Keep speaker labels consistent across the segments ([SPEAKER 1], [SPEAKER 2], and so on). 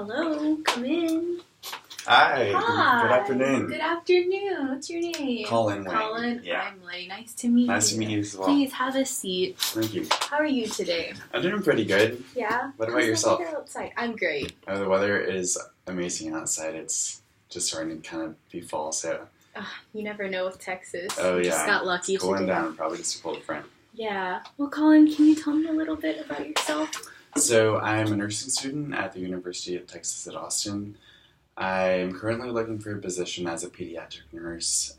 [SPEAKER 1] Hello, come in.
[SPEAKER 2] Hi.
[SPEAKER 1] Hi.
[SPEAKER 2] Good afternoon.
[SPEAKER 1] Good afternoon. What's your name?
[SPEAKER 2] Colin Wang.
[SPEAKER 1] Colin.
[SPEAKER 2] Yeah.
[SPEAKER 1] I'm Lay. Nice to meet you.
[SPEAKER 2] Nice to meet you as well.
[SPEAKER 1] Please have a seat.
[SPEAKER 2] Thank you.
[SPEAKER 1] How are you today?
[SPEAKER 2] I'm doing pretty good.
[SPEAKER 1] Yeah?
[SPEAKER 2] What about
[SPEAKER 1] How's
[SPEAKER 2] yourself?
[SPEAKER 1] The weather outside? I'm great.
[SPEAKER 2] The weather is amazing outside. It's just starting to kind of be fall, so.
[SPEAKER 1] You never know with Texas.
[SPEAKER 2] Oh,
[SPEAKER 1] We
[SPEAKER 2] yeah.
[SPEAKER 1] just got lucky
[SPEAKER 2] It's cooling
[SPEAKER 1] today.
[SPEAKER 2] down, probably just a cold front.
[SPEAKER 1] Yeah. Well, Colin, can you tell me a little bit about yourself?
[SPEAKER 2] So, I'm a nursing student at the University of Texas at Austin. I'm currently looking for a position as a pediatric nurse.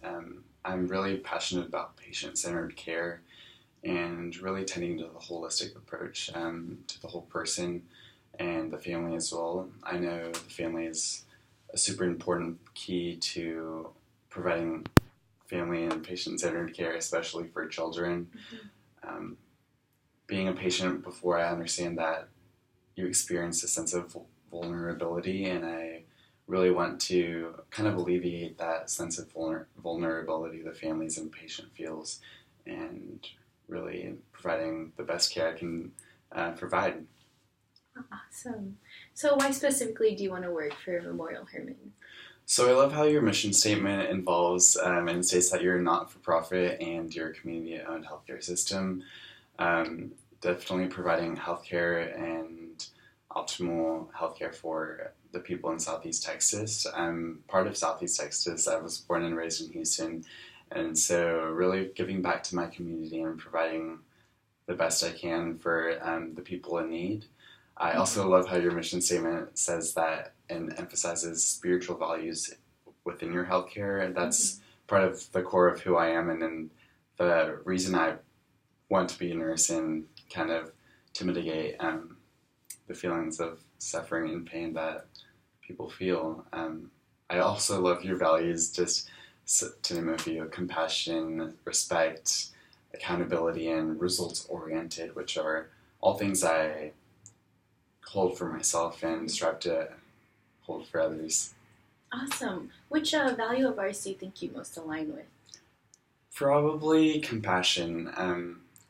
[SPEAKER 2] I'm really passionate about patient-centered care and really tending to the holistic approach to the whole person and the family as well. I know the family is a super important key to providing family and patient-centered care, especially for children.
[SPEAKER 1] Mm-hmm.
[SPEAKER 2] Being a patient before, I understand that you experience a sense of vulnerability, and I really want to kind of alleviate that sense of vulnerability the families and patient feels, and really providing the best care I can provide.
[SPEAKER 1] Awesome. So why specifically do you want to work for Memorial Hermann?
[SPEAKER 2] So I love how your mission statement involves and states that you're a not-for-profit and you're a community-owned healthcare system. Definitely providing healthcare and optimal healthcare for the people in Southeast Texas. I'm part of Southeast Texas. I was born and raised in Houston, and so really giving back to my community and providing the best I can for the people in need. I also love how your mission statement says that and emphasizes spiritual values within your healthcare. That's part of the core of who I am, and then the reason I want to be a nurse and kind of to mitigate the feelings of suffering and pain that people feel. I also love your values, just to name a few: compassion, respect, accountability, and results-oriented, which are all things I hold for myself and strive to hold for others.
[SPEAKER 1] Awesome. Which value of ours do you think you most align with?
[SPEAKER 2] Probably compassion.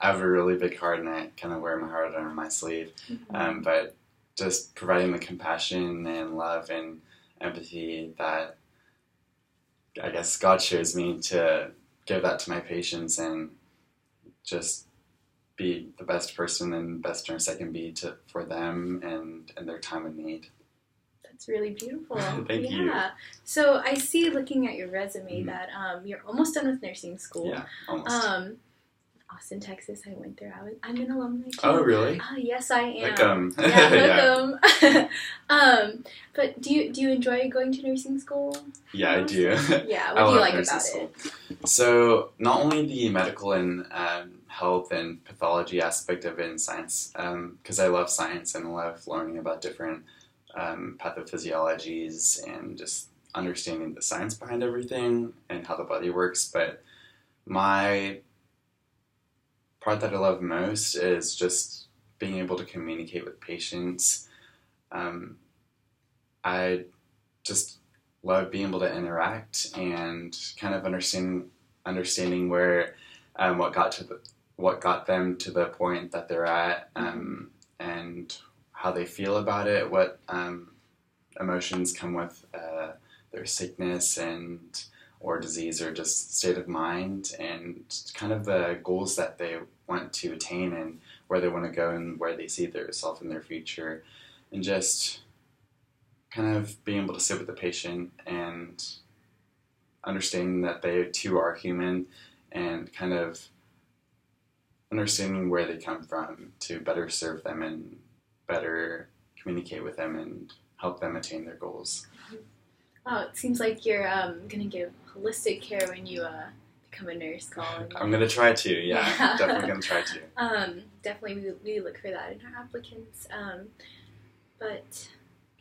[SPEAKER 2] I have a really big heart, and I kind of wear my heart on my sleeve. But just providing the compassion and love and empathy that I guess God shows me to give that to my patients and just be the best person and best nurse I can be for them and their time of need.
[SPEAKER 1] That's really beautiful.
[SPEAKER 2] Thank you.
[SPEAKER 1] So I see, looking at your resume, that you're almost done with nursing school.
[SPEAKER 2] Yeah, almost.
[SPEAKER 1] Austin, Texas. I went there. I'm an alumni too.
[SPEAKER 2] Oh, really?
[SPEAKER 1] Yes, I am.
[SPEAKER 2] Welcome.
[SPEAKER 1] Yeah, welcome. But do you enjoy going to nursing school?
[SPEAKER 2] Yeah, I do.
[SPEAKER 1] Yeah, what do you like about it?
[SPEAKER 2] So, not only the medical and health and pathology aspect of it in science, because I love science and I love learning about different pathophysiologies and just understanding the science behind everything and how the body works, but my part that I love most is just being able to communicate with patients. I just love being able to interact and kind of understanding where what got them to the point that they're at, and how they feel about it, what emotions come with their sickness and or disease or just state of mind, and kind of the goals that they want to attain and where they want to go and where they see themselves in their future, and just kind of being able to sit with the patient and understanding that they too are human and kind of understanding where they come from to better serve them and better communicate with them and help them attain their goals.
[SPEAKER 1] Wow, it seems like you're going to give holistic care when you become a nurse, Colin.
[SPEAKER 2] I'm going to try to, yeah. Definitely going to try to.
[SPEAKER 1] Definitely, we look for that in our applicants. But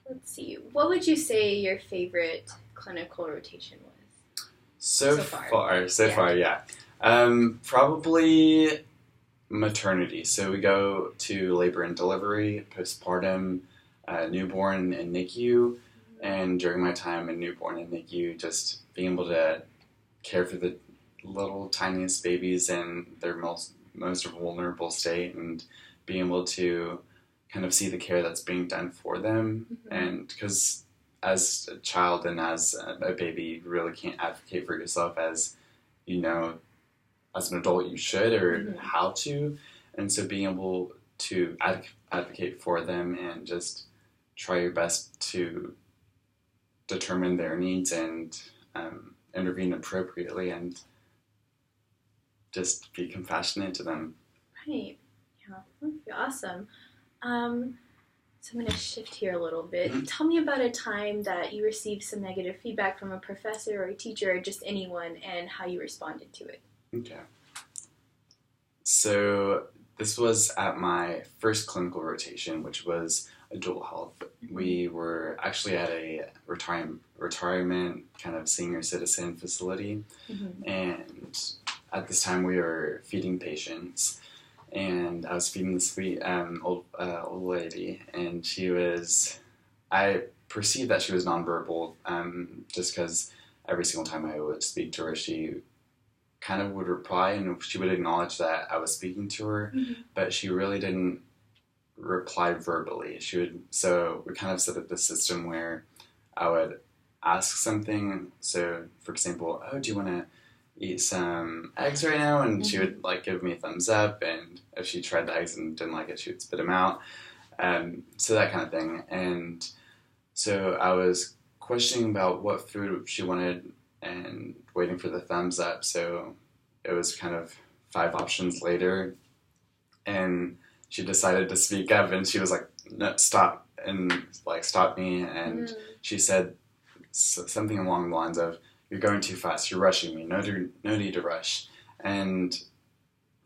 [SPEAKER 1] let's see, what would you say your favorite clinical rotation was?
[SPEAKER 2] So far, yeah. Probably maternity. So we go to labor and delivery, postpartum, newborn, and NICU. And during my time in newborn and NICU, just being able to care for the little tiniest babies in their most vulnerable state, and being able to kind of see the care that's being done for them.
[SPEAKER 1] Mm-hmm.
[SPEAKER 2] And because as a child and as a baby, you really can't advocate for yourself as, as an adult you should or
[SPEAKER 1] Mm-hmm.
[SPEAKER 2] how to. And so being able to advocate for them and just try your best to determine their needs and intervene appropriately and just be compassionate to them.
[SPEAKER 1] Right. Yeah, that would be awesome. So I'm going to shift here a little bit.
[SPEAKER 2] Mm-hmm.
[SPEAKER 1] Tell me about a time that you received some negative feedback from a professor or a teacher or just anyone and how you responded to it.
[SPEAKER 2] Okay. So this was at my first clinical rotation, which was adult health. We were actually at a retirement kind of senior citizen facility,
[SPEAKER 1] Mm-hmm.
[SPEAKER 2] and at this time we were feeding patients, and I was feeding this sweet old lady, and I perceived that she was nonverbal, just because every single time I would speak to her, she kind of would reply and she would acknowledge that I was speaking to her,
[SPEAKER 1] Mm-hmm.
[SPEAKER 2] but she really didn't reply verbally. So we kind of set up this system where I would ask something. So, for example, do you want to eat some eggs right now? And she would give me a thumbs up. And if she tried the eggs and didn't like it, she would spit them out. So that kind of thing. And so I was questioning about what food she wanted and waiting for the thumbs up. So it was kind of 5 options later, and she decided to speak up, and she was like, "No, stop," and stopped me, and she said something along the lines of, "You're going too fast. You're rushing me. No need to rush." And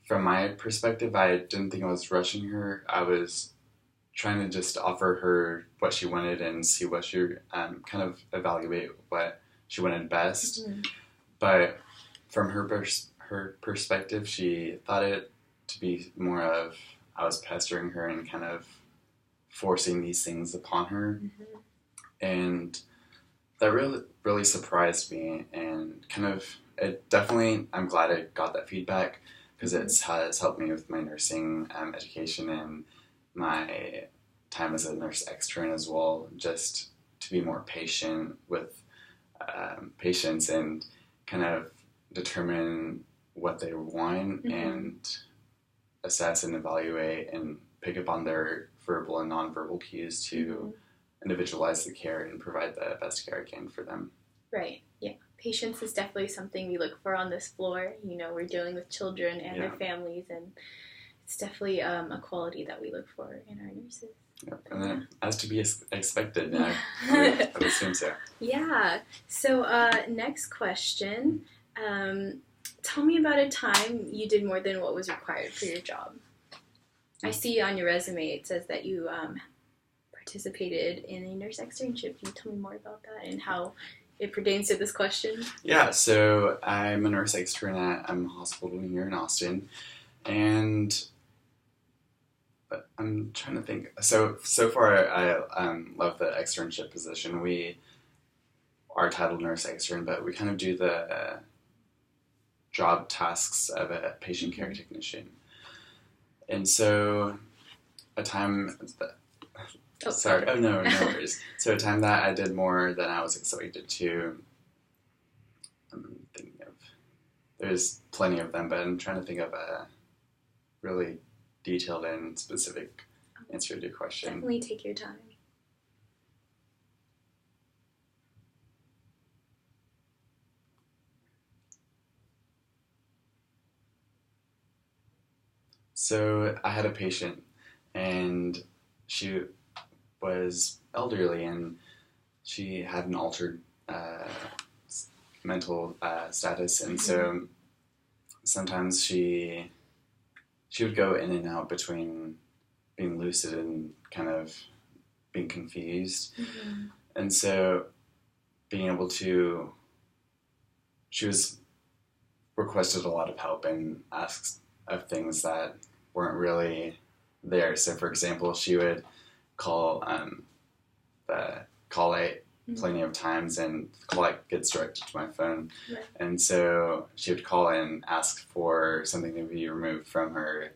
[SPEAKER 2] from my perspective, I didn't think I was rushing her. I was trying to just offer her what she wanted and see what she kind of evaluate what she wanted best.
[SPEAKER 1] Mm-hmm.
[SPEAKER 2] But from her perspective, she thought it to be more of I was pestering her and kind of forcing these things upon her.
[SPEAKER 1] Mm-hmm.
[SPEAKER 2] And that really surprised me, and kind of I'm glad I got that feedback, because it's helped me with my nursing education and my time as a nurse extern as well, just to be more patient with patients and kind of determine what they want and assess and evaluate and pick up on their verbal and nonverbal cues to individualize the care and provide the best care I can for them.
[SPEAKER 1] Right, yeah. Patience is definitely something we look for on this floor. We're dealing with children and their families, and it's definitely a quality that we look for in our nurses.
[SPEAKER 2] Yep. And then, as to be expected, I would assume so.
[SPEAKER 1] Yeah. So, next question. Tell me about a time you did more than what was required for your job. I see on your resume it says that you participated in a nurse externship. Can you tell me more about that and how it pertains to this question?
[SPEAKER 2] Yeah, so I'm a nurse extern at a hospital here in Austin, and but I'm trying to think. So far, I love the externship position. We are titled nurse extern, but we kind of do the job tasks of a patient care technician. And so, a time that... Sorry. Oh, no worries. So a time that I did more than I was expected to. I'm thinking of... There's plenty of them, but I'm trying to think of a really detailed and specific answer to your question.
[SPEAKER 1] Definitely take your time.
[SPEAKER 2] So I had a patient, and she was elderly, and she had an altered mental status, and so sometimes she would go in and out between being lucid and kind of being confused. And so being able to... She was requested a lot of help and asked of things that weren't really there. So, for example, she would call the call light plenty of times, and the call light gets directed to my phone.
[SPEAKER 1] Right.
[SPEAKER 2] And so she would call and ask for something to be removed from her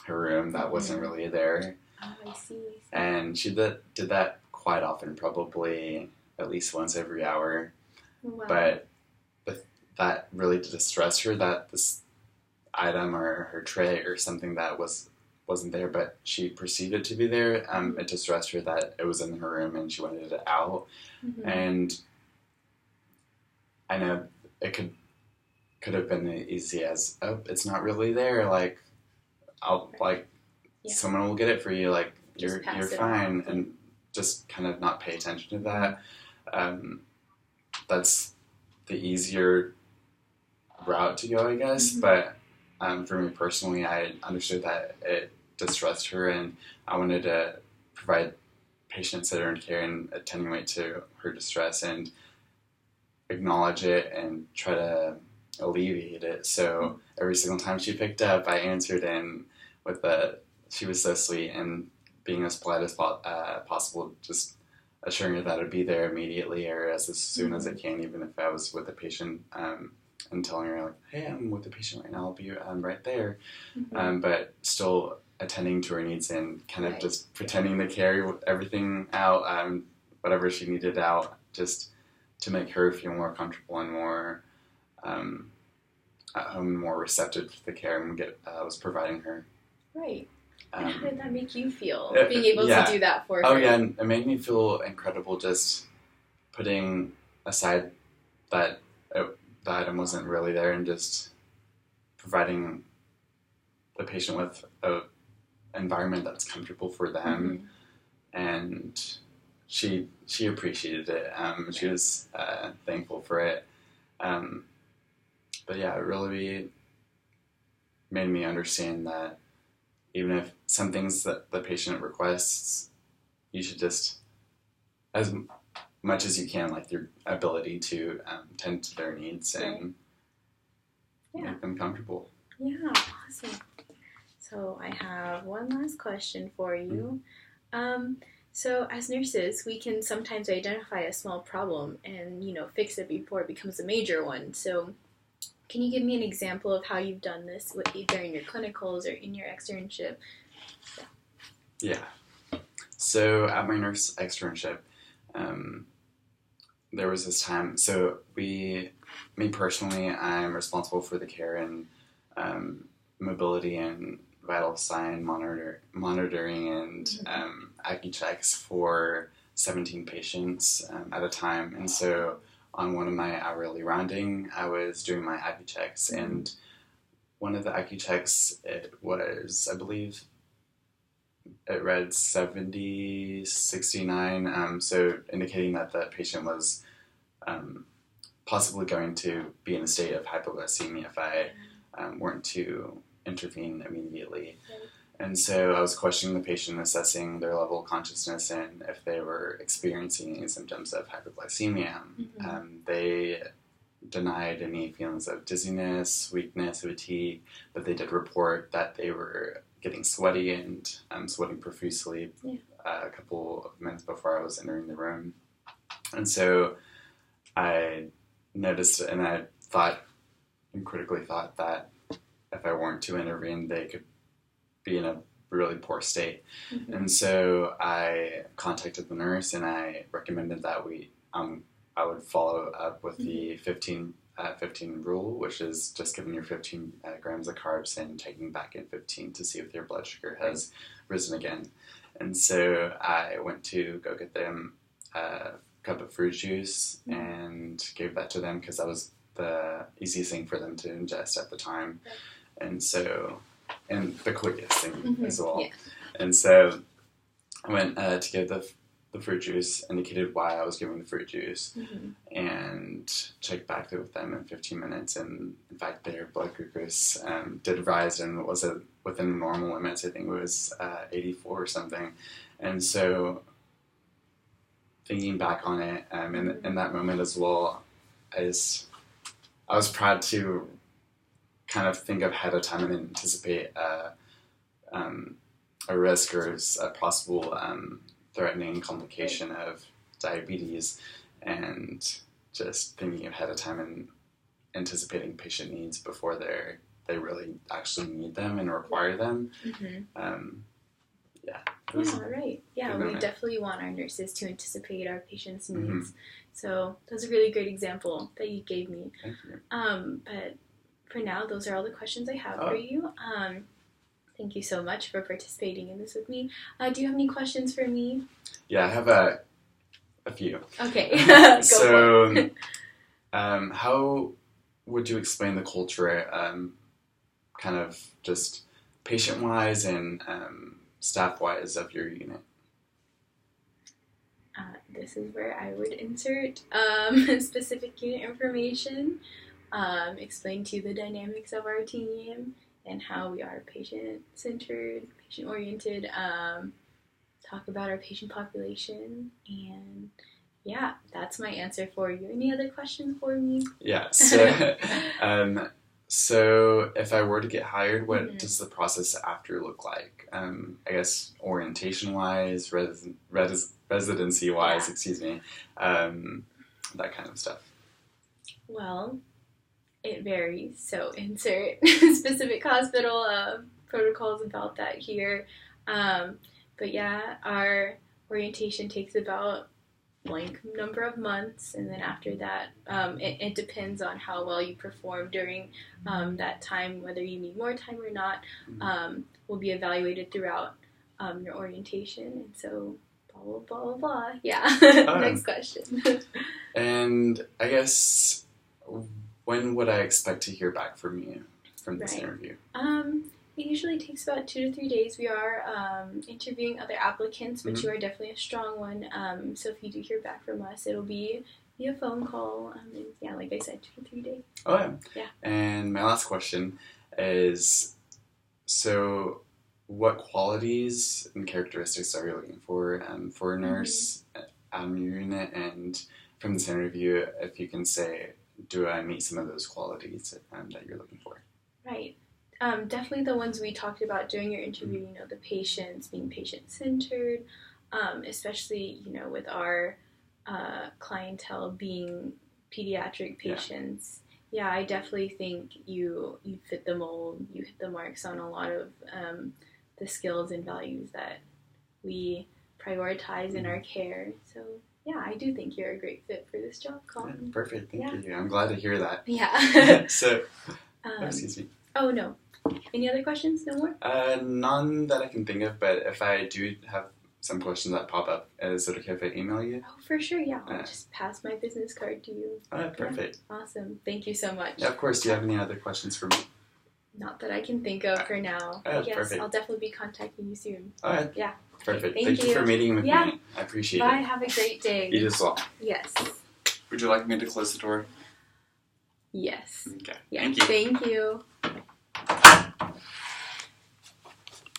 [SPEAKER 2] her room that wasn't really there.
[SPEAKER 1] Oh, I see.
[SPEAKER 2] And she did that quite often, probably at least once every hour.
[SPEAKER 1] Wow.
[SPEAKER 2] But that really distressed her, that this item or her tray or something that wasn't there, but she perceived it to be there. It distressed her that it was in her room and she wanted it out. And I know it could have been as easy as, oh, it's not really there. Like, I'll someone will get it for you. Like, you're fine, and just kind of not pay attention to that. That's the easier route to go, I guess. But for me personally, I understood that it distressed her, and I wanted to provide patient-centered care and attenuate to her distress and acknowledge it and try to alleviate it. So every single time she picked up, I answered in with she was so sweet and being as polite as possible, just assuring her that I'd be there immediately or as soon as I can, even if I was with the patient, and telling her, like, hey, I'm with the patient right now, I'll be right there. But still attending to her needs and kind of just pretending to carry everything out, whatever she needed out, just to make her feel more comfortable and more at home, more receptive to the care I was providing her.
[SPEAKER 1] Right. And how did that make you feel,
[SPEAKER 2] being
[SPEAKER 1] able to do that for her?
[SPEAKER 2] Oh, yeah, and it made me feel incredible just putting aside that the item wasn't really there and just providing the patient with an environment that's comfortable for them. And she appreciated it. She was thankful for it. But yeah, it really made me understand that even if some things that the patient requests, you should just, as much as you can, like your ability to tend to their needs and make them comfortable.
[SPEAKER 1] Yeah, awesome. So I have one last question for you. So as nurses, we can sometimes identify a small problem and, fix it before it becomes a major one. So can you give me an example of how you've done this either in your clinicals or in your externship?
[SPEAKER 2] Yeah. So at my nurse externship, there was this time. So me personally, I'm responsible for the care and mobility and vital sign monitoring and Accu-checks for 17 patients at a time. And so on one of my hourly rounding, I was doing my Accu-checks, and one of the Accu-checks, it was, I believe, it read 7069, so indicating that the patient was possibly going to be in a state of hypoglycemia if I weren't to intervene immediately. And so I was questioning the patient, assessing their level of consciousness and if they were experiencing any symptoms of hypoglycemia. They denied any feelings of dizziness, weakness, fatigue, but they did report that they were getting sweaty and sweating profusely a couple of minutes before I was entering the room. And so I noticed and I critically thought that if I weren't to intervene, they could be in a really poor state. And so I contacted the nurse and I recommended that I would follow up with the 15 rule, which is just giving your 15 grams of carbs and taking back in 15 to see if your blood sugar has risen again. And so I went to go get them a cup of fruit juice and gave that to them because that was the easiest thing for them to ingest at the time. And so, and the quickest thing as well. Yeah. And so I went to give the fruit juice, indicated why I was giving the fruit juice, and checked back with them in 15 minutes. And in fact, their blood glucose did rise and was within normal limits. I think it was 84 or something. And so thinking back on it, in that moment as well, I was proud to kind of think ahead of time and anticipate a risk or a possible threatening complication of diabetes, and just thinking ahead of time and anticipating patient needs before they really actually need them and require them.
[SPEAKER 1] Right. Yeah,
[SPEAKER 2] good
[SPEAKER 1] we
[SPEAKER 2] moment.
[SPEAKER 1] definitely want our nurses to anticipate our patients' needs.
[SPEAKER 2] Mhm.
[SPEAKER 1] So that's a really great example that you gave me.
[SPEAKER 2] Thank you.
[SPEAKER 1] But for now, those are all the questions I have
[SPEAKER 2] Oh.
[SPEAKER 1] for you. Thank you so much for participating in this with me. Do you have any questions for me?
[SPEAKER 2] Yeah, I have a few.
[SPEAKER 1] Okay, go
[SPEAKER 2] So,
[SPEAKER 1] for it.
[SPEAKER 2] how would you explain the culture, kind of just patient-wise and staff-wise of your unit?
[SPEAKER 1] This is where I would insert specific unit information, explain to you the dynamics of our team and how we are patient-centered, patient-oriented, talk about our patient population, and yeah, that's my answer for you. Any other questions for me?
[SPEAKER 2] Yeah, so, so if I were to get hired, what
[SPEAKER 1] Mhm.
[SPEAKER 2] does the process after look like? I guess orientation-wise, residency-wise,
[SPEAKER 1] Yeah.
[SPEAKER 2] excuse me, that kind of stuff.
[SPEAKER 1] Well, it varies, so insert specific hospital protocols about that here. But yeah, our orientation takes about blank number of months, and then after that, it depends on how well you perform during that time, whether you need more time or not, will be evaluated throughout your orientation, and so blah, blah, blah, blah. Yeah. Next question.
[SPEAKER 2] And I guess, when would I expect to hear back from you from this
[SPEAKER 1] Right.
[SPEAKER 2] interview?
[SPEAKER 1] It usually takes about 2 to 3 days. We are interviewing other applicants, but you are definitely a strong one. So if you do hear back from us, it'll be via phone call. And yeah, like I said, 2 to 3 days.
[SPEAKER 2] Oh, yeah.
[SPEAKER 1] Yeah.
[SPEAKER 2] And my last question is, so what qualities and characteristics are you looking for a nurse on your unit? And from this interview, if you can say, do I meet some of those qualities that you're looking for?
[SPEAKER 1] Right. Definitely the ones we talked about during your interview, you know, the patients, being patient-centered, especially, you know, with our clientele being pediatric patients. Yeah, I definitely think you fit the mold, you hit the marks on a lot of the skills and values that we prioritize in our care. So, yeah, I do think you're a great fit for this job, Colin.
[SPEAKER 2] Yeah, perfect, thank
[SPEAKER 1] Yeah.
[SPEAKER 2] you. I'm glad to hear that.
[SPEAKER 1] Yeah.
[SPEAKER 2] So, excuse me.
[SPEAKER 1] Oh, no. Any other questions? No more?
[SPEAKER 2] None that I can think of, but if I do have some questions that pop up, is it okay if I email you?
[SPEAKER 1] Oh, for sure, yeah. I'll just pass my business card to you.
[SPEAKER 2] Alright, perfect.
[SPEAKER 1] Yeah. Awesome. Thank you so much.
[SPEAKER 2] Yeah, of course. Do you have any other questions for me?
[SPEAKER 1] Not that I can think of for now. Yes,
[SPEAKER 2] perfect.
[SPEAKER 1] I'll definitely be contacting you soon.
[SPEAKER 2] Alright.
[SPEAKER 1] Yeah.
[SPEAKER 2] Perfect.
[SPEAKER 1] Thank
[SPEAKER 2] Thank you for meeting with me. I appreciate
[SPEAKER 1] Bye.
[SPEAKER 2] it.
[SPEAKER 1] Have a great day.
[SPEAKER 2] You as well.
[SPEAKER 1] Yes.
[SPEAKER 2] Would you like me to close the door?
[SPEAKER 1] Yes.
[SPEAKER 2] Okay.
[SPEAKER 1] Yeah.
[SPEAKER 2] Thank you.
[SPEAKER 1] Thank you.